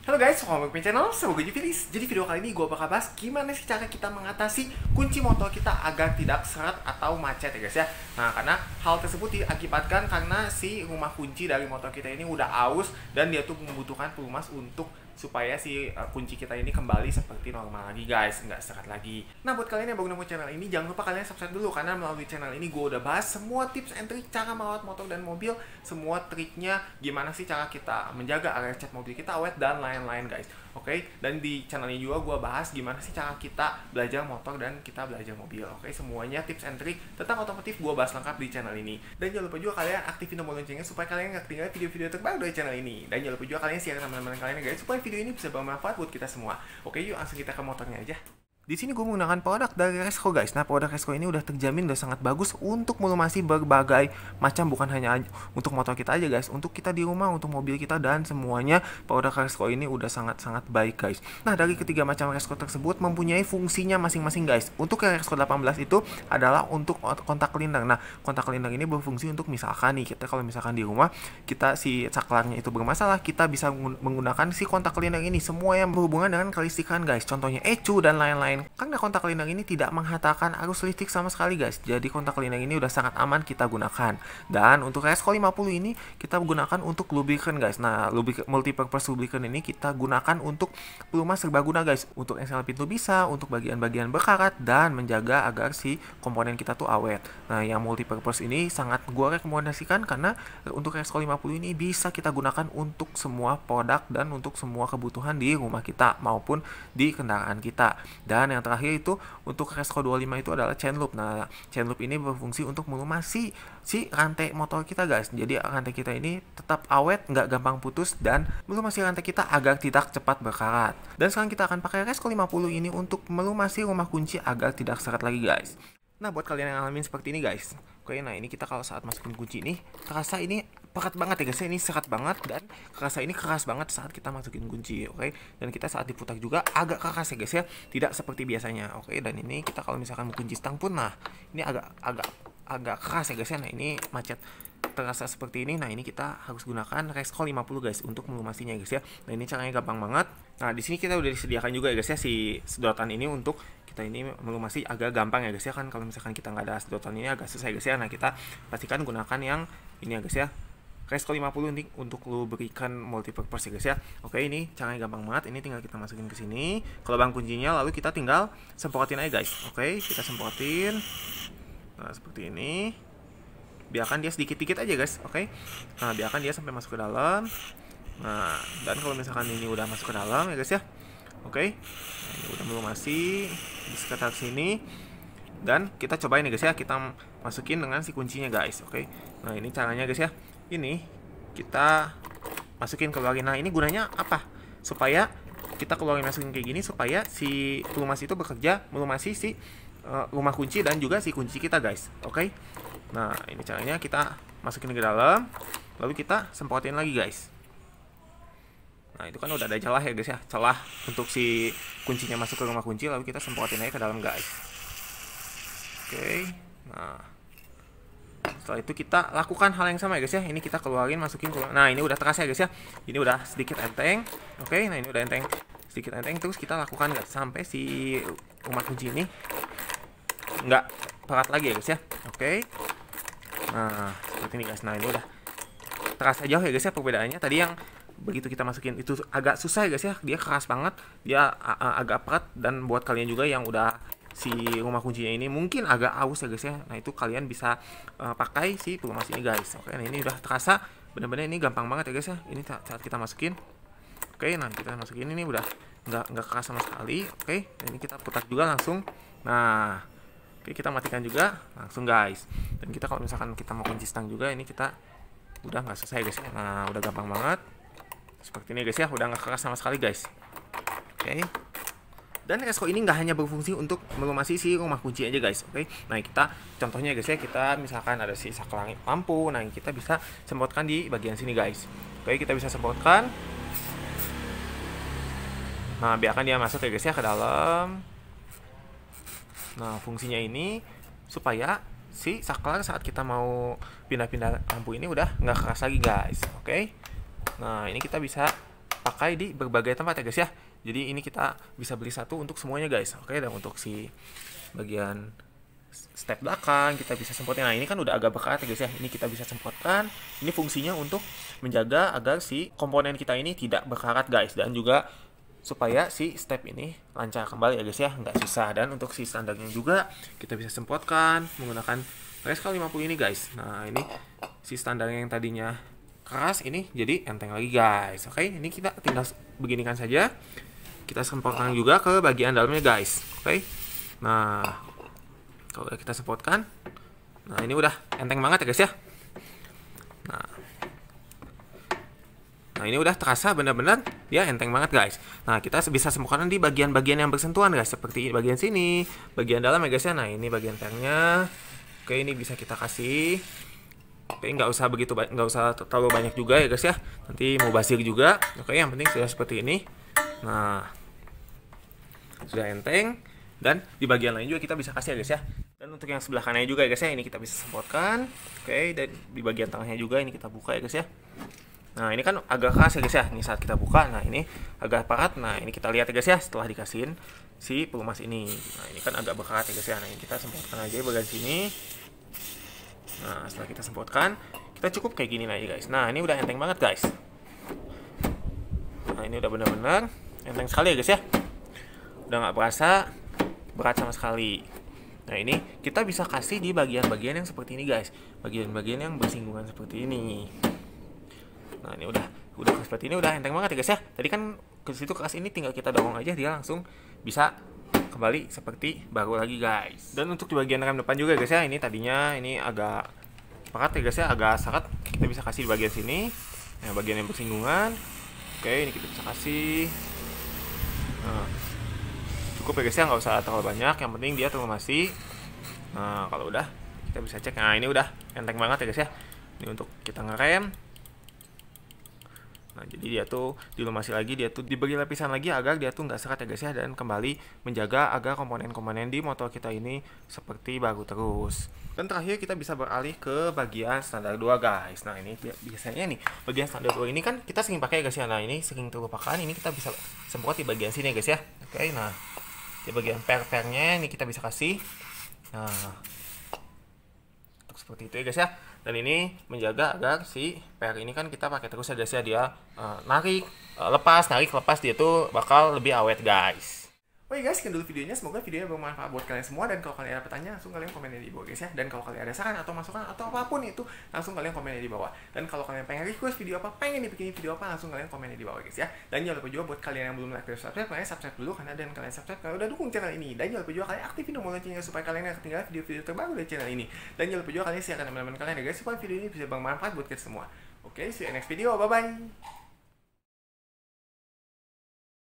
Halo guys, welcome back to my channel, semoga Filis. Jadi video kali ini gue bakal bahas gimana sih cara kita mengatasi kunci motor kita agar tidak seret atau macet ya guys ya. Nah, karena hal tersebut diakibatkan karena si rumah kunci dari motor kita ini udah aus dan dia tuh membutuhkan pelumas untuk supaya si kunci kita ini kembali seperti normal lagi guys, nggak seret lagi. Nah, buat kalian yang baru nemu channel ini, jangan lupa kalian subscribe dulu karena melalui channel ini gue udah bahas semua tips and trik cara merawat motor dan mobil, semua triknya gimana sih cara kita menjaga agar cat mobil kita awet dan lain-lain guys. Oke, dan di channel ini juga gue bahas gimana sih cara kita belajar motor dan kita belajar mobil. Oke, semuanya tips and trik tentang otomotif gue bahas lengkap di channel ini. Dan jangan lupa juga kalian aktifin tombol loncengnya supaya kalian nggak ketinggalan video-video terbaru dari channel ini. Dan jangan lupa juga kalian share ke teman-teman kalian guys supaya video ini bisa bermanfaat buat kita semua. Oke, yuk langsung kita ke motornya aja. Di sini gue menggunakan produk dari Resco guys. Nah, produk Resco ini udah terjamin udah sangat bagus untuk melumasi berbagai macam, bukan hanya untuk motor kita aja guys, untuk kita di rumah, untuk mobil kita dan semuanya produk Resco ini udah sangat-sangat baik guys. Nah, dari ketiga macam Resco tersebut mempunyai fungsinya masing-masing guys. Untuk yang Resco 18 itu adalah untuk kontak lindang. Nah, kontak lindang ini berfungsi untuk misalkan nih kita kalau misalkan di rumah kita si saklarnya itu bermasalah, kita bisa menggunakan si kontak lindang ini, semua yang berhubungan dengan kelistrikan guys. Contohnya ecu dan lain-lain. Karena kontak lindang ini tidak menghantarkan arus listrik sama sekali guys. Jadi kontak lindang ini udah sangat aman kita gunakan. Dan untuk Resco 50 ini kita gunakan untuk lubricant guys. Nah, multipurpose lubricant ini kita gunakan untuk pelumas serbaguna guys. Untuk engsel pintu bisa, untuk bagian-bagian berkarat dan menjaga agar si komponen kita tuh awet. Nah, yang multipurpose ini sangat gua rekomendasikan karena untuk Resco 50 ini bisa kita gunakan untuk semua produk dan untuk semua kebutuhan di rumah kita maupun di kendaraan kita. Dan yang terakhir itu untuk Resco 25 itu adalah chain loop. Nah, chain loop ini berfungsi untuk melumasi si rantai motor kita guys. Jadi rantai kita ini tetap awet, nggak gampang putus dan melumasi rantai kita agar tidak cepat berkarat. Dan sekarang kita akan pakai Resco 50 ini untuk melumasi rumah kunci agar tidak seret lagi guys. Nah, buat kalian yang ngalamin seperti ini guys, oke, nah ini kita kalau saat masukin kunci ini terasa ini pekat banget ya guys, ini serat banget dan kerasa ini keras banget saat kita masukin kunci, oke. Dan kita saat diputar juga agak keras ya guys ya, tidak seperti biasanya, oke. Dan ini kita kalau misalkan mau kunci stang pun, nah ini agak keras ya guys ya. Nah, ini macet terasa seperti ini. Nah, ini kita harus gunakan Resco 50 guys untuk melumasinya guys ya. Nah, ini caranya gampang banget. Nah, di sini kita udah disediakan juga ya guys ya si sedotan ini untuk kita ini melumasi agak gampang ya guys ya. Kan kalau misalkan kita nggak ada sedotan ini agak susah ya guys ya. Nah, kita pastikan gunakan yang ini ya guys ya, Resco 50 ini untuk lubricant multipurpose ya guys ya. Oke, ini caranya gampang banget. Ini tinggal kita masukin ke sini ke lubang kuncinya, lalu kita tinggal semprotin aja guys. Oke, kita semprotin. Nah, seperti ini. Biarkan dia sedikit-sedikit aja guys, oke. Nah, biarkan dia sampai masuk ke dalam. Nah, dan kalau misalkan ini udah masuk ke dalam ya guys ya, oke. Nah, ini udah melumasi di sekitar sini. Dan kita cobain ya guys ya, kita masukin dengan si kuncinya guys, oke. Nah, ini caranya guys ya. Ini kita masukin keluarin. Nah, ini gunanya apa? Supaya kita keluarin masukin kayak gini supaya si pelumas itu bekerja melumasi si rumah kunci dan juga si kunci kita guys, oke. Nah, ini caranya kita masukin ke dalam, lalu kita semprotin lagi guys. Nah, itu kan udah ada celah ya guys ya, celah untuk si kuncinya masuk ke rumah kunci, lalu kita semprotin aja ke dalam guys. Oke. Nah, setelah itu kita lakukan hal yang sama ya guys ya. Ini kita keluarin, masukin keluar. Nah, ini udah terasa ya guys ya. Ini udah sedikit enteng. Oke, nah ini udah enteng, sedikit enteng. Terus kita lakukan guys sampai si rumah kunci ini nggak perat lagi ya guys ya. Oke. Nah, seperti ini guys. Nah, ini udah terasa jauh ya guys ya perbedaannya. Tadi yang begitu kita masukin itu agak susah ya guys ya. Dia keras banget, dia agak perat. Dan buat kalian juga yang udah si rumah kuncinya ini mungkin agak aus ya guys ya. Nah, itu kalian bisa pakai si pelumas ini guys. Oke, nah ini udah terasa bener-bener ini gampang banget ya guys ya. Ini saat kita masukin. Oke, nah kita masukin ini udah nggak keras sama sekali. Oke, nah, ini kita putar juga langsung. Nah, oke, kita matikan juga langsung guys. Dan kita kalau misalkan kita mau kunci stang juga, ini kita udah nggak susah ya guys. Nah, udah gampang banget seperti ini guys ya, udah nggak keras sama sekali guys. Oke. Dan Resco ini nggak hanya berfungsi untuk melumasi si rumah kunci aja guys, oke. Nah, kita contohnya guys ya, kita misalkan ada si saklar lampu, nah kita bisa semprotkan di bagian sini guys. Oke, kita bisa semprotkan. Nah, biarkan dia masuk ya guys ya ke dalam. Nah, fungsinya ini supaya si saklar saat kita mau pindah-pindah lampu ini udah nggak keras lagi guys, oke. Nah, ini kita bisa pakai di berbagai tempat ya guys ya. Jadi ini kita bisa beli satu untuk semuanya guys. Oke, dan untuk si bagian step belakang kita bisa semprotnya. Nah ini kan udah agak berkarat ya guys ya. Ini kita bisa semprotkan. Ini fungsinya untuk menjaga agar si komponen kita ini tidak berkarat guys, dan juga supaya si step ini lancar kembali ya guys ya, nggak susah. Dan untuk si standarnya juga kita bisa semprotkan menggunakan Rescal 50 ini guys. Nah ini si standarnya yang tadinya keras ini jadi enteng lagi guys. Oke, ini kita tinggal beginikan saja. Kita semprotkan juga ke bagian dalamnya guys. Oke, nah kalau udah kita semprotkan, nah ini udah enteng banget ya guys ya. Nah ini udah terasa benar-benar ya enteng banget guys. Nah kita bisa semprotkan di bagian-bagian yang bersentuhan guys, seperti bagian sini, bagian dalam ya guys ya. Nah ini bagian pernya. Oke, ini bisa kita kasih. Oke, nggak usah terlalu banyak juga ya guys ya. Nanti mau basir juga. Oke, yang penting sudah seperti ini. Nah sudah enteng. Dan di bagian lain juga kita bisa kasih ya guys ya. Dan untuk yang sebelah kanannya juga ya guys ya, ini kita bisa semprotkan. Oke, dan di bagian tengahnya juga ini kita buka ya guys ya. Nah ini kan agak keras ya guys ya. Ini saat kita buka, nah ini agak parat. Nah ini kita lihat ya guys ya, setelah dikasihin si pelumas ini. Nah ini kan agak berkarat ya guys ya. Nah ini kita semprotkan aja bagian sini. Nah setelah kita semprotkan, kita cukup kayak gini aja guys. Nah ini udah enteng banget guys. Nah ini udah benar-benar enteng sekali ya guys ya. Udah nggak berasa berat sama sekali. Nah ini kita bisa kasih di bagian-bagian yang seperti ini guys, bagian-bagian yang bersinggungan seperti ini. Nah ini udah seperti ini, udah enteng banget ya guys ya. Tadi kan ke situ keras, ini tinggal kita dorong aja dia langsung bisa kembali seperti baru lagi guys. Dan untuk di bagian rem depan juga guys ya, ini tadinya ini agak pekat ya guys ya, agak seret. Kita bisa kasih di bagian sini, nah bagian yang bersinggungan. Oke, ini kita bisa kasih. Nah, cukup ya guys ya, nggak usah terlalu banyak, yang penting dia terlumasi. Nah kalau udah kita bisa cek. Nah ini udah enteng banget ya guys ya. Ini untuk kita ngerem. Nah jadi dia tuh dilumasi lagi, dia tuh diberi lapisan lagi agar dia tuh nggak seret ya guys ya, dan kembali menjaga agar komponen-komponen di motor kita ini seperti baru terus. Dan terakhir kita bisa beralih ke bagian standar 2 guys. Nah ini biasanya nih bagian standar 2 ini kan kita sering pakai ya guys ya. Nah ini sering terlupakan, ini kita bisa semprot di bagian sini ya guys ya. Oke, nah di bagian per-pernya ini kita bisa kasih. Nah untuk seperti itu ya guys ya. Dan ini menjaga agar si per ini kan kita pakai terus ya guys ya, dia lepas dia tuh bakal lebih awet guys. Oke guys, sekian dulu videonya. Semoga videonya bermanfaat buat kalian semua. Dan kalau kalian ada pertanyaan, langsung kalian komen di bawah guys ya. Dan kalau kalian ada saran atau masukan atau apapun itu, langsung kalian komen di bawah. Dan kalau kalian pengen request video apa, pengen dibikinin video apa, langsung kalian komen di bawah guys ya. Dan jangan lupa juga buat kalian yang belum like dan subscribe, kalian subscribe dulu, karena dan kalian subscribe kalian udah dukung channel ini. Dan jangan lupa juga kalian aktifin tombol loncengnya supaya kalian nggak ketinggalan video-video terbaru dari channel ini. Dan jangan lupa juga kalian share ke teman-teman kalian ya guys, supaya video ini bisa bermanfaat buat kita semua. Oke, see you in next video, bye bye.